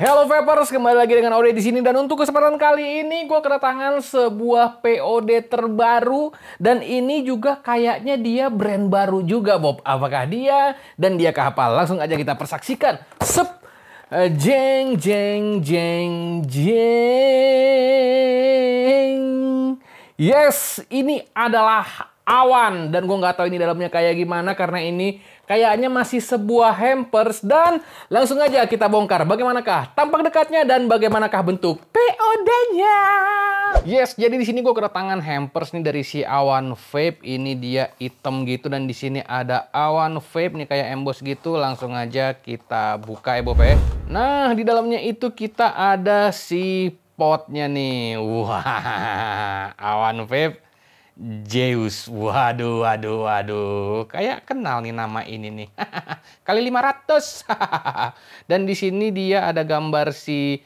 Hello Vapers, kembali lagi dengan Ode di sini dan untuk kesempatan kali ini gue kedatangan sebuah POD terbaru dan ini juga kayaknya dia brand baru juga, Bob. Apakah dia dan dia apa? Langsung aja kita persaksikan. Sep. Jeng jeng jeng jeng. Yes, ini adalah awan dan gue nggak tahu ini dalamnya kayak gimana karena ini kayaknya masih sebuah hampers dan langsung aja kita bongkar bagaimanakah tampak dekatnya dan bagaimanakah bentuk POD-nya. Yes, jadi di sini gue kedatangan hampers nih dari si Awan Vape. Ini dia hitam gitu dan di sini ada Awan Vape nih kayak emboss gitu. Langsung aja kita buka ya Bob ya. Nah, di dalamnya itu kita ada si potnya nih. Wah, Awan Vape Zeus. Waduh, waduh, waduh. Kayak kenal nih nama ini nih. Kali 500. Dan di sini dia ada gambar si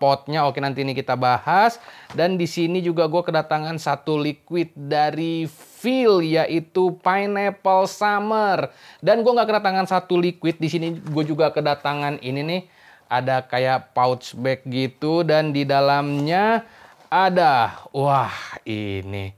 potnya. Oke, nanti ini kita bahas. Dan di sini juga gue kedatangan satu liquid dari Feel, yaitu Pineapple Summer. Dan gue nggak kedatangan satu liquid. Di sini gue juga kedatangan ini nih. Ada kayak pouch bag gitu. Dan di dalamnya ada, wah ini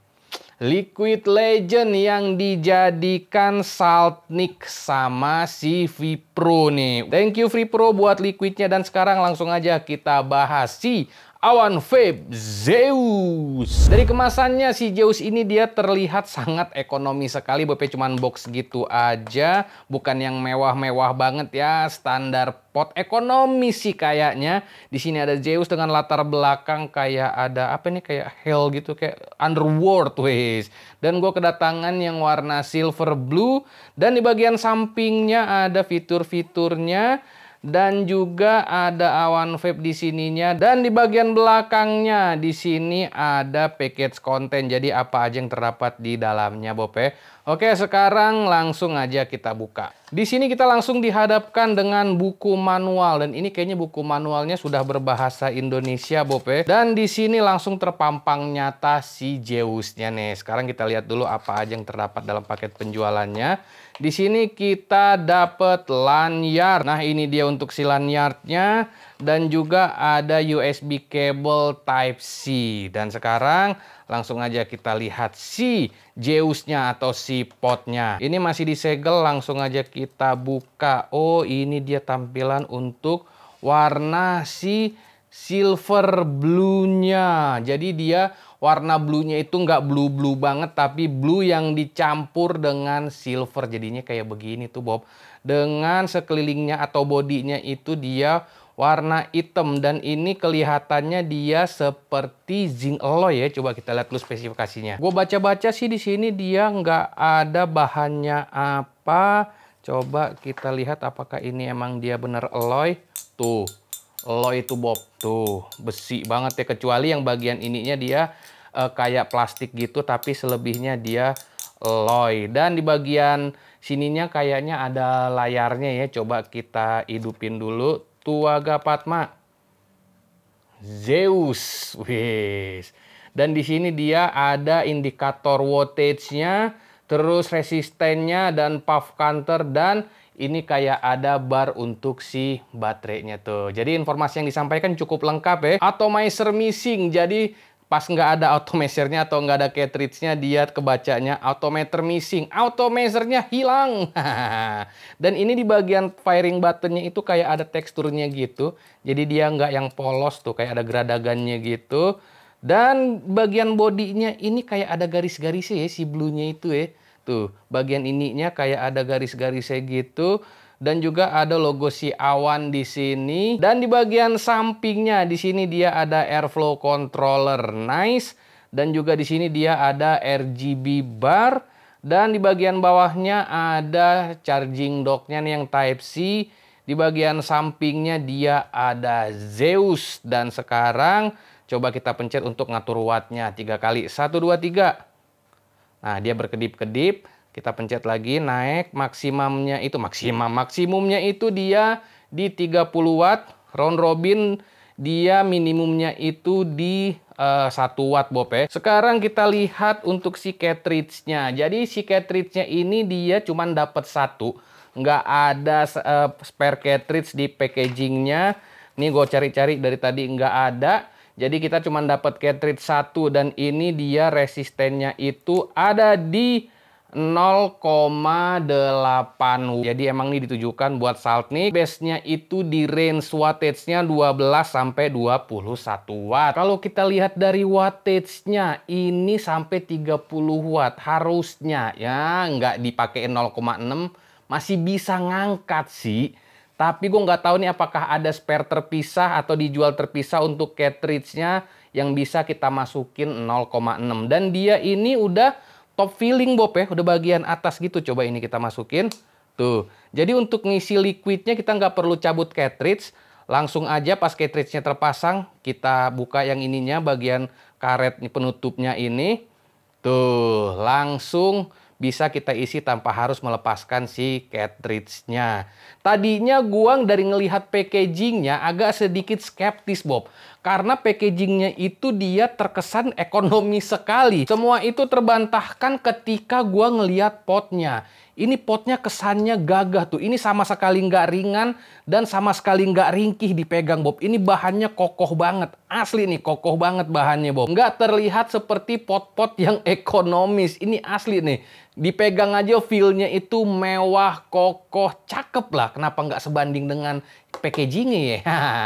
Liquid Legend yang dijadikan Saltnik sama si Vipro nih. Thank you Vipro buat liquidnya dan sekarang langsung aja kita bahas si Awan Vape Zeus. Dari kemasannya si Zeus ini dia terlihat sangat ekonomi sekali. BP cuman box gitu aja, bukan yang mewah-mewah banget ya, standar pot ekonomi sih kayaknya. Di sini ada Zeus dengan latar belakang kayak ada apa nih, kayak hell gitu, kayak underworld wes. Dan gue kedatangan yang warna silver blue dan di bagian sampingnya ada fitur-fiturnya. Dan juga ada Awan Vape di sininya dan di bagian belakangnya di sini ada package konten. Jadi apa aja yang terdapat di dalamnya, Bob ya. Oke, sekarang langsung aja kita buka. Di sini kita langsung dihadapkan dengan buku manual dan ini kayaknya buku manualnya sudah berbahasa Indonesia, Bob ya. Dan di sini langsung terpampang nyata si Zeusnya nih. Sekarang kita lihat dulu apa aja yang terdapat dalam paket penjualannya. Di sini kita dapat lanyard. Nah, ini dia untuk si lanyardnya dan juga ada USB cable Type-C. Dan sekarang langsung aja kita lihat si Zeusnya atau si potnya. Ini masih disegel, langsung aja kita buka. Oh, ini dia tampilan untuk warna si silver blue-nya. Jadi dia warna blue-nya itu nggak blue-blue banget, tapi blue yang dicampur dengan silver. Jadinya kayak begini tuh, Bob. Dengan sekelilingnya atau bodinya itu dia warna hitam. Dan ini kelihatannya dia seperti zinc alloy ya. Coba kita lihat dulu spesifikasinya. Gue baca-baca sih di sini dia nggak ada bahannya apa. Coba kita lihat apakah ini emang dia bener alloy. Tuh, alloy itu, Bob. Tuh, besi banget ya. Kecuali yang bagian ininya dia kayak plastik gitu, tapi selebihnya dia alloy. Dan di bagian sininya kayaknya ada layarnya ya. Coba kita hidupin dulu. Tuaga Patma Zeus. Wis. Dan di sini dia ada indikator wattage-nya, terus resistennya dan puff counter, dan ini kayak ada bar untuk si baterainya tuh. Jadi informasi yang disampaikan cukup lengkap ya. Atomizer missing. Jadi pas nggak ada automezernya atau nggak ada cartridge-nya, dia kebacanya autometer missing. Automezernya hilang. Dan ini di bagian firing buttonnya itu kayak ada teksturnya gitu. Jadi dia nggak yang polos tuh, kayak ada geradagannya gitu. Dan bagian bodinya ini kayak ada garis-garisnya ya, si blue-nya itu ya. Tuh, bagian ininya kayak ada garis-garisnya gitu. Dan juga ada logo si Awan di sini. Dan di bagian sampingnya di sini dia ada airflow controller, nice. Dan juga di sini dia ada RGB bar. Dan di bagian bawahnya ada charging docknya nih yang Type-C. Di bagian sampingnya dia ada Zeus. Dan sekarang coba kita pencet untuk ngatur wattnya 3 kali. 1, 2, 3. Nah, dia berkedip-kedip. Kita pencet lagi, naik maksimumnya itu dia di 30 watt. Round robin dia minimumnya itu di 1 watt, Bob ya. Sekarang kita lihat untuk si cartridge-nya. Jadi si cartridge-nya ini dia cuman dapat 1. Nggak ada spare cartridge di packaging-nya. Nih gue cari-cari dari tadi nggak ada. Jadi kita cuma dapat cartridge 1 dan ini dia resistennya itu ada di 0,8. Jadi emang ini ditujukan buat salt nih. Base-nya itu di range wattage-nya 12 sampai 21 watt. Kalau kita lihat dari wattage-nya ini sampai 30 watt. Harusnya ya nggak dipakai 0,6 masih bisa ngangkat sih. Tapi gue nggak tahu nih apakah ada spare terpisah atau dijual terpisah untuk cartridge-nya yang bisa kita masukin 0,6. Dan dia ini udah top filling Bob ya, udah bagian atas gitu. Coba ini kita masukin. Tuh, jadi untuk ngisi liquidnya kita nggak perlu cabut cartridge. Langsung aja pas cartridge-nya terpasang, kita buka yang ininya, bagian karet penutupnya ini. Tuh, langsung bisa kita isi tanpa harus melepaskan si cartridge-nya. Tadinya gua dari ngelihat packaging-nya agak sedikit skeptis Bob. Karena packaging-nya itu dia terkesan ekonomi sekali. Semua itu terbantahkan ketika gua ngelihat potnya. Ini potnya kesannya gagah tuh. Ini sama sekali nggak ringan dan sama sekali nggak ringkih dipegang Bob. Ini bahannya kokoh banget. Asli nih kokoh banget bahannya Bob. Nggak terlihat seperti pot-pot yang ekonomis. Ini asli nih. Dipegang aja feel-nya itu mewah, kokoh, cakep lah. Kenapa nggak sebanding dengan packagingnya ya?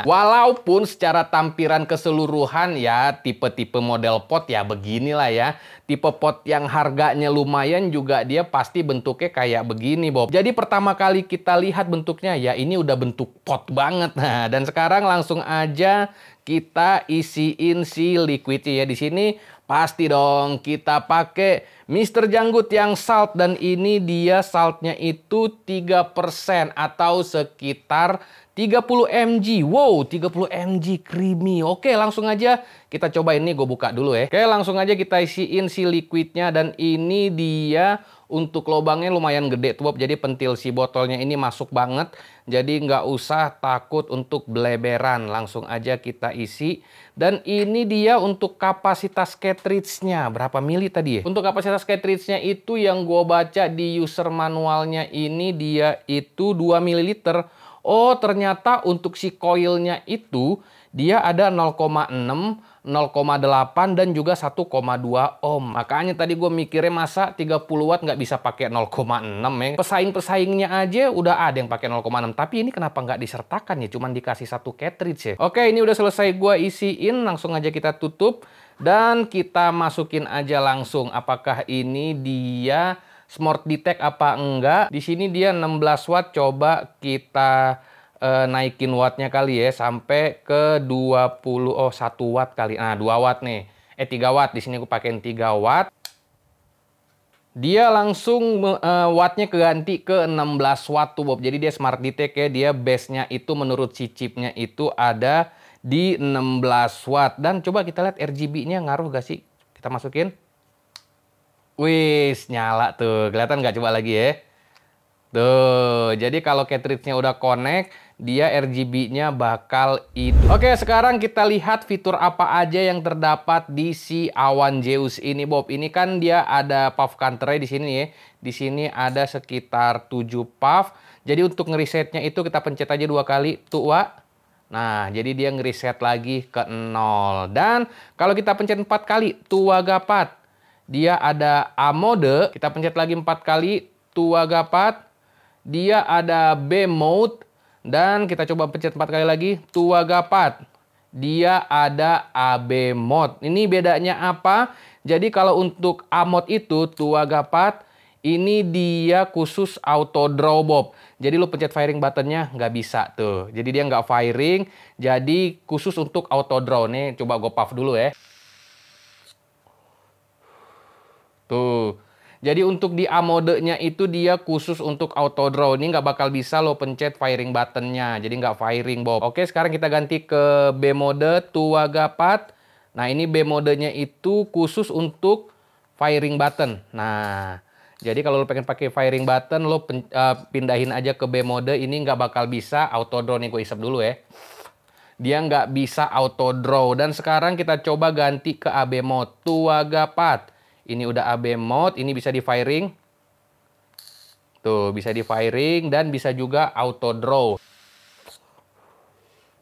Walaupun secara tampilan keseluruhan ya tipe-tipe model pot ya beginilah ya. Tipe pot yang harganya lumayan juga dia pasti bentuknya kayak begini Bob. Jadi pertama kali kita lihat bentuknya ya ini udah bentuk pot banget. Nah, dan sekarang langsung aja kita isiin si liquidnya ya. Di sini pasti dong kita pakai Mr. Janggut yang salt dan ini dia saltnya itu 3% atau sekitar 30 mg. Wow, 30 mg creamy. Oke, langsung aja kita coba ini. Gue buka dulu ya. Oke, langsung aja kita isiin si liquidnya dan ini dia untuk lubangnya lumayan gede tuh Bob. Jadi pentil si botolnya ini masuk banget. Jadi nggak usah takut untuk beleberan. Langsung aja kita isi. Dan ini dia untuk kapasitas cartridge-nya. Berapa mili tadi ya? Untuk kapasitas cartridge-nya itu yang gue baca di user manualnya ini dia itu 2 ml. Oh, ternyata untuk si coilnya itu dia ada 0,6, 0,8 dan juga 1,2 ohm. Makanya tadi gue mikirnya masa 30 watt nggak bisa pakai 0,6 ya. Pesaing-pesaingnya aja udah ada yang pakai 0,6. Tapi ini kenapa nggak disertakan ya? Cuman dikasih satu cartridge ya. Oke, ini udah selesai gue isiin. Langsung aja kita tutup. Dan kita masukin aja langsung. Apakah ini dia Smart Detect apa enggak? Di sini dia 16 watt. Coba kita naikin wattnya kali ya sampai ke 1 watt kali. Nah, 2 watt nih. 3 watt. Di sini aku pakein 3 watt. Dia langsung wattnya keganti ke 16 watt tuh Bob. Jadi dia Smart Detect ya. Dia base-nya itu menurut si chipnya itu ada di 16 watt. Dan coba kita lihat RGB-nya ngaruh gak sih? Kita masukin. Wis, nyala tuh. Kelihatan nggak? Coba lagi ya. Tuh, jadi kalau cartridge-nya udah connect, dia RGB-nya bakal hidup. Oke, sekarang kita lihat fitur apa aja yang terdapat di si Awan Zeus ini, Bob. Ini kan dia ada puff counter-nya di sini ya. Di sini ada sekitar 7 puff. Jadi untuk ngerisetnya itu kita pencet aja 2 kali, tuh, Wak. Nah, jadi dia ngeriset lagi ke 0. Dan kalau kita pencet 4 kali, tua gapat. Dia ada A mode, kita pencet lagi 4 kali, tua gapat. Dia ada B mode, dan kita coba pencet 4 kali lagi, tua gapat. Dia ada AB mode. Ini bedanya apa? Jadi kalau untuk A mode itu, tua gapat, ini dia khusus auto draw Bob. Jadi lu pencet firing buttonnya nggak bisa tuh. Jadi dia nggak firing, jadi khusus untuk auto draw. Nih coba gue puff dulu ya. Tuh, jadi untuk di A mode-nya itu dia khusus untuk auto draw. Ini nggak bakal bisa lo pencet firing button-nya. Jadi nggak firing, Bob. Oke, sekarang kita ganti ke B mode, tua gapat. Nah, ini B mode-nya itu khusus untuk firing button. Nah, jadi kalau lo pengen pakai firing button, lo pindahin aja ke B mode. Ini nggak bakal bisa auto draw. Nih, gue isep dulu ya. Dia nggak bisa auto draw. Dan sekarang kita coba ganti ke AB mode, tua gapat. Ini udah AB mode, ini bisa di firing. Tuh, bisa di firing dan bisa juga auto draw.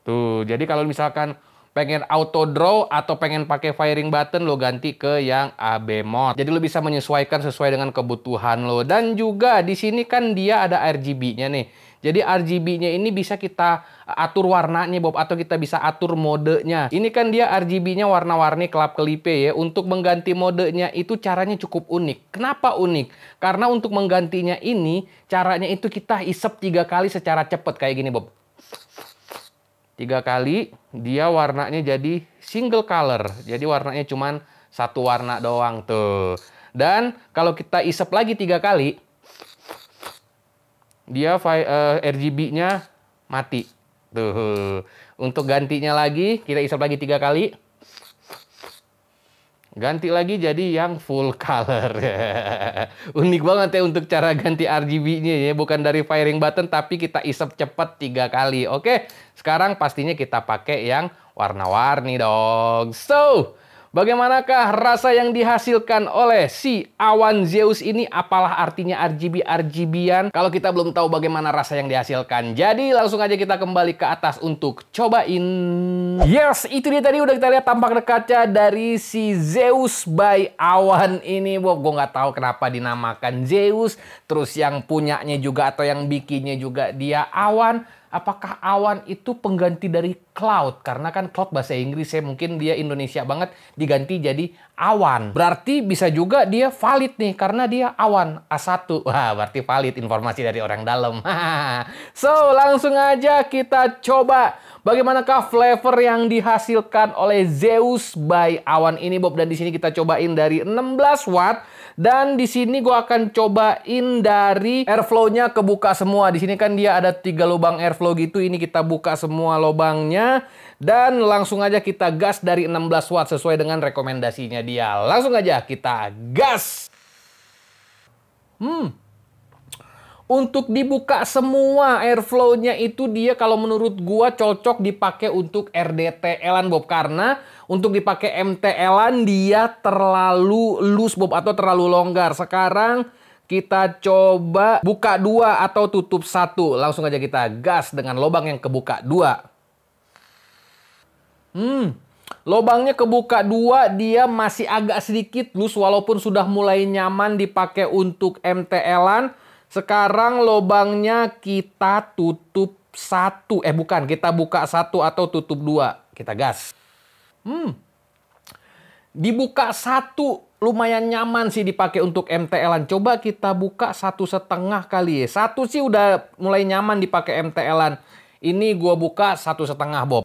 Tuh, jadi kalau misalkan pengen auto draw atau pengen pakai firing button, lo ganti ke yang AB mode. Jadi lo bisa menyesuaikan sesuai dengan kebutuhan lo. Dan juga di sini kan dia ada RGB-nya nih. Jadi RGB-nya ini bisa kita atur warnanya, Bob, atau kita bisa atur modenya. Ini kan dia RGB-nya warna-warni kelap-kelipe ya. Untuk mengganti modenya itu caranya cukup unik. Kenapa unik? Karena untuk menggantinya ini caranya itu kita isep 3 kali secara cepat kayak gini, Bob. 3 kali dia warnanya jadi single color. Jadi warnanya cuman satu warna doang tuh. Dan kalau kita isep lagi 3 kali, dia RGB-nya mati. Tuh. Untuk gantinya lagi, kita isep lagi 3 kali. Ganti lagi jadi yang full color. Unik banget ya untuk cara ganti RGB-nya ya. Bukan dari firing button, tapi kita isep cepat 3 kali. Oke, sekarang pastinya kita pakai yang warna-warni dong. So, bagaimanakah rasa yang dihasilkan oleh si awan Zeus ini? Apalah artinya RGB-RGB-an? Kalau kita belum tahu bagaimana rasa yang dihasilkan. Jadi langsung aja kita kembali ke atas untuk cobain. Yes, itu dia tadi udah kita lihat tampak dekatnya dari si Zeus by awan ini. Bob, gue nggak tahu kenapa dinamakan Zeus. Terus yang punyanya juga atau yang bikinnya juga dia awan. Apakah awan itu pengganti dari cloud? Karena kan cloud bahasa Inggris ya, mungkin dia Indonesia banget diganti jadi awan. Berarti bisa juga dia valid nih, karena dia awan A1. Wah, berarti valid informasi dari orang dalam. So, langsung aja kita coba bagaimanakah flavor yang dihasilkan oleh Zeus by awan ini, Bob. Dan di sini kita cobain dari 16 watt. Dan di sini gue akan cobain dari airflow-nya kebuka semua. Di sini kan dia ada 3 lubang airflow gitu. Ini kita buka semua lubangnya. Dan langsung aja kita gas dari 16 watt sesuai dengan rekomendasinya dia. Langsung aja kita gas. Untuk dibuka semua airflow-nya itu dia kalau menurut gua cocok dipakai untuk RDTL-an, Bob. Karena untuk dipakai MTL-an dia terlalu loose, Bob, atau terlalu longgar. Sekarang kita coba buka 2 atau tutup 1. Langsung aja kita gas dengan lubang yang kebuka 2. Lubangnya kebuka 2, dia masih agak sedikit loose walaupun sudah mulai nyaman dipakai untuk MTL-an. Sekarang lubangnya kita tutup 1. Bukan, kita buka 1 atau tutup 2. Kita gas. Dibuka 1 lumayan nyaman sih dipakai untuk MTL-an. Coba kita buka 1,5 kali ya. 1 sih udah mulai nyaman dipakai MTL-an. Ini gua buka 1,5, Bob.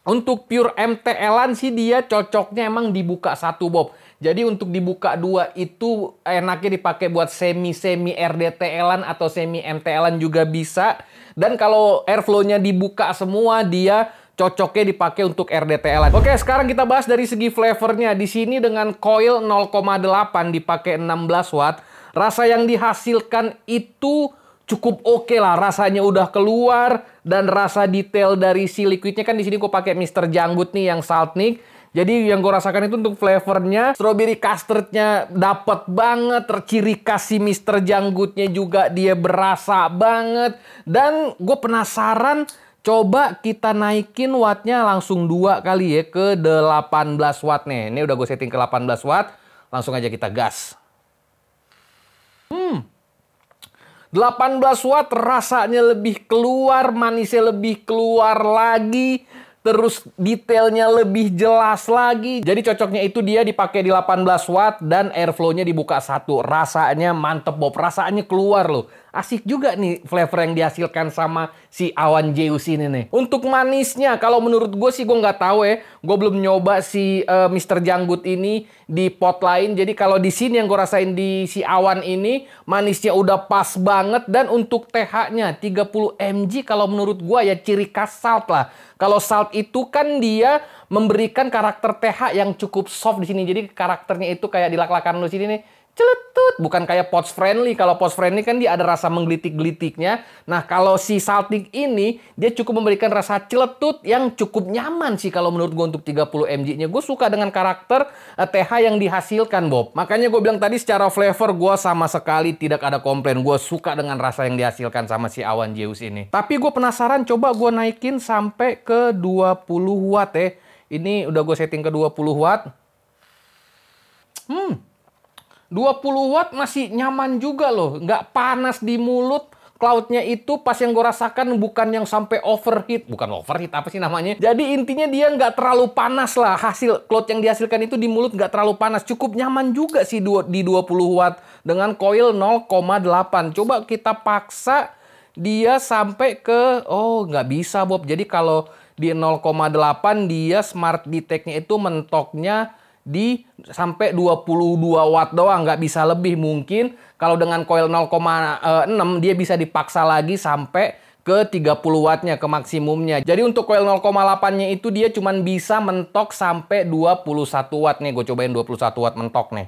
Untuk pure MTL-an sih dia cocoknya emang dibuka 1, Bob. Jadi untuk dibuka 2 itu enaknya dipakai buat semi-semi RDTL-an atau semi MTL-an juga bisa. Dan kalau airflow-nya dibuka semua, dia cocoknya dipakai untuk RDTL-an. Oke, sekarang kita bahas dari segi flavornya. Di sini dengan coil 0,8 dipakai 16 watt, rasa yang dihasilkan itu cukup oke lah. Rasanya udah keluar dan rasa detail dari si liquidnya kan di sini gue pakai Mr. Janggut nih yang Saltnik. Jadi yang gue rasakan itu untuk flavornya, strawberry custardnya dapet banget, ciri khas si Mr. Janggutnya juga dia berasa banget. Dan gue penasaran, coba kita naikin wattnya langsung 2 kali ya ke 18 watt nih. Ini udah gue setting ke 18 watt, langsung aja kita gas. 18 watt rasanya lebih keluar, manisnya lebih keluar lagi. Terus detailnya lebih jelas lagi. Jadi cocoknya itu dia dipakai di 18 watt dan airflow-nya dibuka 1. Rasanya mantep, Bob. Rasanya keluar loh. Asik juga nih flavor yang dihasilkan sama si awan Zeus ini nih. Untuk manisnya, kalau menurut gue sih gue nggak tahu ya. Gue belum nyoba si Mr. Janggut ini di pot lain. Jadi kalau di sini yang gue rasain di si awan ini, manisnya udah pas banget. Dan untuk TH-nya 30 mg kalau menurut gue ya ciri khas salt lah. Kalau salt itu kan dia memberikan karakter TH yang cukup soft di sini. Jadi karakternya itu kayak di lak-lakan lu sini nih. celetut, bukan kayak Pods Friendly. Kalau Pods Friendly kan dia ada rasa menggelitik-gelitiknya. Nah, kalau si Saltik ini dia cukup memberikan rasa celetut yang cukup nyaman sih kalau menurut gue untuk 30 mg-nya. Gue suka dengan karakter TH yang dihasilkan, Bob. Makanya gue bilang tadi secara flavor gue sama sekali tidak ada komplain. Gue suka dengan rasa yang dihasilkan sama si Awan Zeus ini. Tapi gue penasaran, coba gue naikin sampai ke 20 watt ya. Ini udah gue setting ke 20 watt. 20 watt masih nyaman juga loh. Nggak panas di mulut. Cloudnya itu pas yang gue rasakan bukan yang sampai overheat. Bukan overheat, apa sih namanya? Jadi intinya dia nggak terlalu panas lah. Hasil cloud yang dihasilkan itu di mulut nggak terlalu panas. Cukup nyaman juga sih di 20 watt. Dengan coil 0,8. Coba kita paksa dia sampai ke... Oh, nggak bisa, Bob. Jadi kalau di 0,8 dia smart detect-nya itu mentoknya di sampai 22 watt doang, nggak bisa lebih. Mungkin kalau dengan coil 0,6 dia bisa dipaksa lagi sampai ke 30 wattnya ke maksimumnya. Jadi untuk coil 0,8-nya itu dia cuman bisa mentok sampai 21 watt nih. Gue cobain 21 watt mentok nih.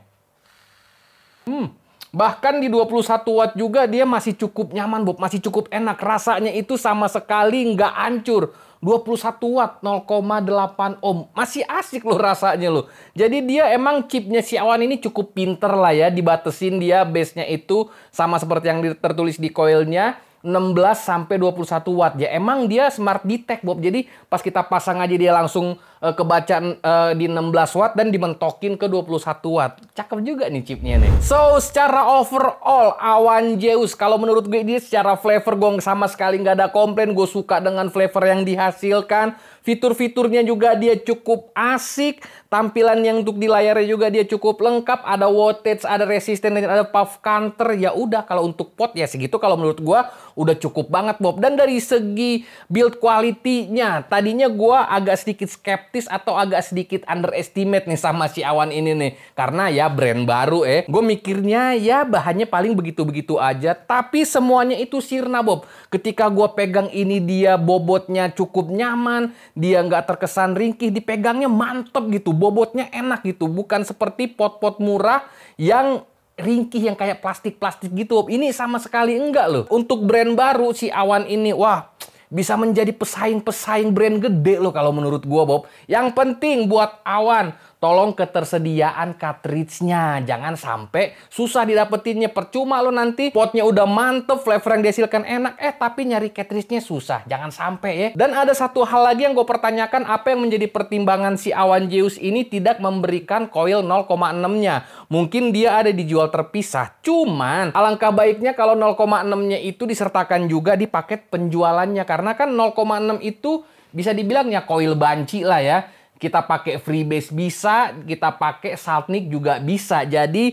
Bahkan di 21 watt juga dia masih cukup nyaman, Bob. Masih cukup enak. Rasanya itu sama sekali nggak hancur. 21 watt 0,8 ohm. Masih asik loh rasanya loh. Jadi dia emang chipnya si Awan ini cukup pinter lah ya. Dibatesin dia base-nya itu sama seperti yang tertulis di coilnya. 16 sampai 21 watt ya. Emang dia smart detect, Bob. Jadi pas kita pasang aja dia langsung kebaca di 16 watt dan dimentokin ke 21 watt. Cakep juga nih chipnya nih. So, secara overall Awan Zeus kalau menurut gue dia secara flavor gue sama sekali nggak ada komplain. Gue suka dengan flavor yang dihasilkan. Fitur-fiturnya juga dia cukup asik. Tampilan yang untuk di layarnya juga dia cukup lengkap. Ada wattage, ada resisten, dan ada puff counter. Ya udah, kalau untuk pot ya segitu kalau menurut gue udah cukup banget, Bob. Dan dari segi build quality-nya, tadinya gue agak sedikit skeptis atau agak sedikit underestimate nih sama si Awan ini nih. Karena ya brand baru gue mikirnya ya bahannya paling begitu-begitu aja. Tapi semuanya itu sirna, Bob. Ketika gue pegang ini dia bobotnya cukup nyaman. Dia nggak terkesan ringkih, dipegangnya mantep gitu. Bobotnya enak gitu. Bukan seperti pot-pot murah yang ringkih yang kayak plastik-plastik gitu, Bob. Ini sama sekali enggak loh. Untuk brand baru si Awan ini, wah, bisa menjadi pesaing-pesaing brand gede loh kalau menurut gua, Bob. Yang penting buat Awan, tolong ketersediaan cartridge-nya. Jangan sampai susah didapetinnya. Percuma lo nanti potnya udah mantep, flavor yang dihasilkan enak, tapi nyari cartridge-nya susah. Jangan sampai ya. Dan ada satu hal lagi yang gue pertanyakan, apa yang menjadi pertimbangan si Awan Zeus ini tidak memberikan coil 0,6-nya. Mungkin dia ada dijual terpisah. Cuman alangkah baiknya kalau 0,6-nya itu disertakan juga di paket penjualannya. Karena kan 0,6 itu bisa dibilang ya coil banci lah ya. Kita pakai freebase bisa, kita pakai Saltnik juga bisa. Jadi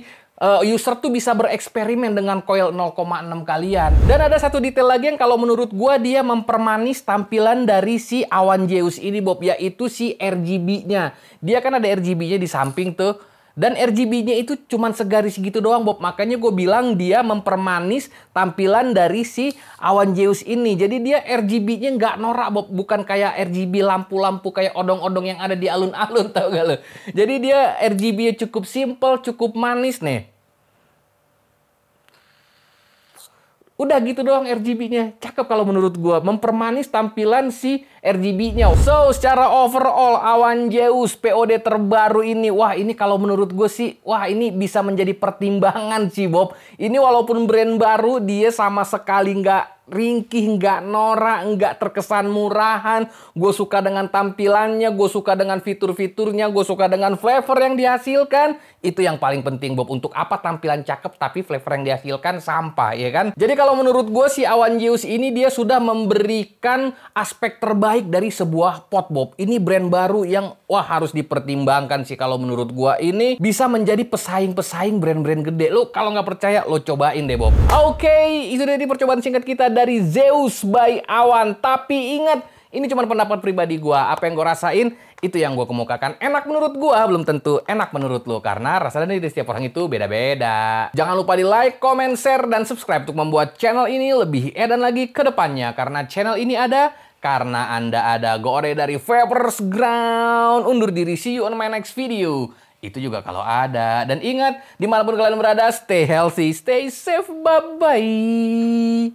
user tuh bisa bereksperimen dengan coil 0,6 kalian. Dan ada satu detail lagi yang kalau menurut gua dia mempermanis tampilan dari si Awan Zeus ini, Bob, yaitu si RGB-nya. Dia kan ada RGB-nya di samping tuh. Dan RGB-nya itu cuman segaris gitu doang, Bob. Makanya gue bilang dia mempermanis tampilan dari si Awan Zeus ini. Jadi dia RGB-nya nggak norak, Bob. Bukan kayak RGB lampu-lampu kayak odong-odong yang ada di alun-alun, tau gak lo? Jadi dia RGB-nya cukup simple, cukup manis nih. Udah gitu doang RGB-nya. Cakep kalau menurut gua. Mempermanis tampilan si RGB-nya. So, secara overall Awan Zeus POD terbaru ini, wah ini kalau menurut gue sih, wah ini bisa menjadi pertimbangan sih, Bob. Ini walaupun brand baru, dia sama sekali nggak ringkih, nggak norak, nggak terkesan murahan. Gue suka dengan tampilannya, gue suka dengan fitur-fiturnya, gue suka dengan flavor yang dihasilkan. Itu yang paling penting, Bob. Untuk apa tampilan cakep tapi flavor yang dihasilkan sampah, ya kan? Jadi kalau menurut gue si Awan Zeus ini dia sudah memberikan aspek terbaik dari sebuah pot, Bob. Ini brand baru yang wah harus dipertimbangkan sih kalau menurut gue. Ini bisa menjadi pesaing-pesaing brand-brand gede. Lo kalau nggak percaya lo cobain deh, Bob. Oke, itu tadi percobaan singkat kita dari Zeus by Awan. Tapi ingat, ini cuma pendapat pribadi gua. Apa yang gua rasain, itu yang gua kemukakan. Enak menurut gua, belum tentu enak menurut lo. Karena rasanya dari setiap orang itu beda-beda. Jangan lupa di like, comment, share, dan subscribe untuk membuat channel ini lebih edan lagi ke depannya. Karena channel ini ada karena Anda ada. Gue Ore dari Vapers Ground. Undur diri, see you on my next video. Itu juga kalau ada. Dan ingat, dimanapun kalian berada, stay healthy, stay safe, bye-bye.